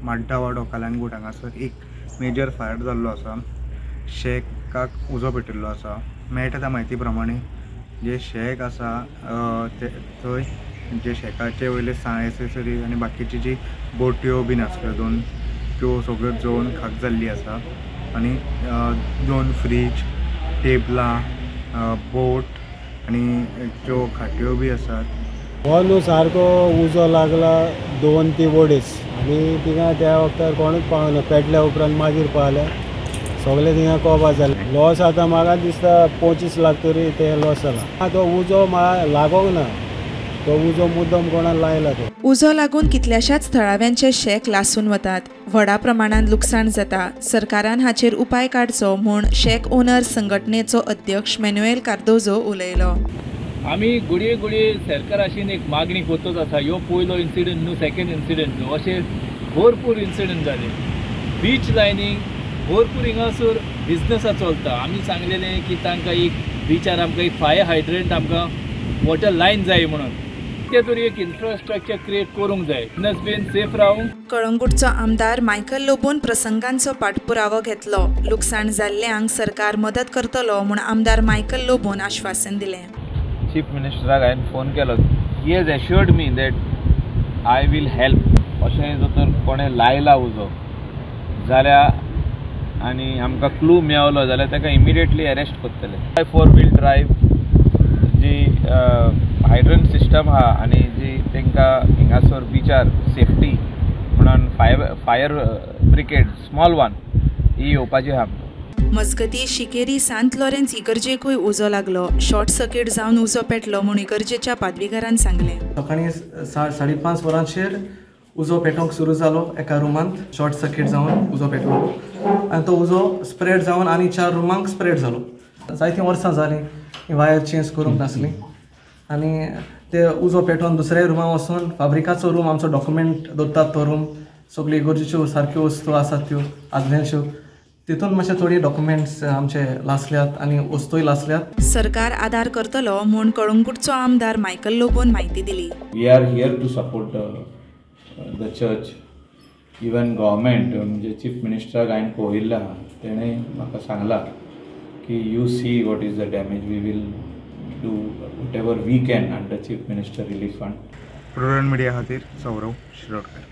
माड्डावाडो कलंगूट हांगासर एक major fire जाल्लो आसा। शेकाक उजो पेटिल्लो आसा। मेळटा त्या म्हायती प्रमाणे जे शेक आसा थंय जे शेकाचे वयले एसेसरी आनी बाकीची जी बोटयो बीन आसल्यो दोन त्यो सगळ्यो जळोवन खाक जाल्ली आसा आनी दोन फ्रीज, टेबलां, बोट आनी ज्यो खाट्यो बी आसात। हो न्हू सारको उजो लागला 2-3 वडीस आनी थिंगा त्या वक्तार कोणूच पावना। पेटल्या उपरांत मागीर पळयलें सगळे थिंगा कोबा जाले। लॉस आतां म्हाका दिसता 25 लाख तरी ते लॉस जाला। तो उजो लागोंक ना, तो उजो मुद्दम कोणाक लायला तो। उजो लागून कितल्याशाच थळाव्यांचे शेक लासून वतात, व्हडा प्रमाणात लुकसाण जाता। सरकारान हाचेर उपाय काडचो म्हूण शेक ओनर संघटनेचो अध्यक्ष मॅन्युएल कार्दोजो उलयलो। आमी घडये सरकाराशीन एक मागणी करतोच आसा। ह्यो पयलो इन्सिडंट न्हू, सेकंड इन्सिडंट न्हू, अशे भरपूर इन्सिडंट जाले। बीच लायनींग भरपूर हिंगासर बिजनसा चलता। आमी सांगलेलें की तांकां एक बिचार आमकां एक फायर हायड्रंट आमकां वॉटर लायन जाय म्हणून ते तरी एक इन्फ्रास्ट्रक्चर क्रिएट करूंक जाय। बिजनस बीन सेफ रावंक। कळंगूटचो आमदार मायकल लोबोन प्रसंगांचो पाठपुरावो घेतलो। लुकसाण जाल्ल्यांक सरकार मदत करतलो म्हूण आमदार मायकल लोबोन आश्वासन दिलें। चीफ मिनिस्टराक हांवें फोन केलो। He has assured me that I will help. अशें जर तर कोणें लायला उजो जाल्यार आनी आमकां क्लू मेळलो जाल्यार ताका इमिडिएटली अरेस्ट करतले। 4 व्हील ड्रायव्ह जी हायड्रंट सिस्टम आहा आनी जी तांकां हिंगासर बिचार सेफ्टी म्हणून फायर ब्रिगेड स्मॉल वन ही येवपाची आहा। मजगती शिकेरी सांत लॉरेन्स इगर्जेकूय उजो लागलो। शॉर्ट सर्किट जावन उजो पेटलो म्हूण इगर्जेच्या पादवीकारान सांगलें। सकाळीं 5:30 वरांचेर उजो पेटोवंक सुरू जालो। एका रुमांत शॉर्ट सर्किट जावन उजो पेटलो आनी तो उजो स्प्रेड जावन आनी 4 रुमांक स्प्रेड जालो। जायतीं वर्सां जालीं वायर चेंज करूंक नासली आनी ते उजो पेटोवन दुसऱ्या रुमांत वचून फाब्रिकाचो रूम आमचो डॉक्युमेंट दवरतात तो रूम सगळ्यो इगर्जेच्यो सारक्यो वस्तू आसात त्यो आदल्यांच्यो तितून मातशे थोडी डॉक्युमेंट्स आमचे लासल्यात आनी वस्तूय लासल्यात। सरकार आदार करतलो म्हूण कळंगूटचो आमदार मायकल लोबोन म्हायती दिली। We are here to support the church. Even government म्हणजे चीफ मिनिस्टराक हांवें पळयल्लें आहा, तेणें म्हाका सांगलां की you see what is the damage, we will do whatever we can under chief minister relief fund. Prudent Media खातीर सौरव शिरोडकर।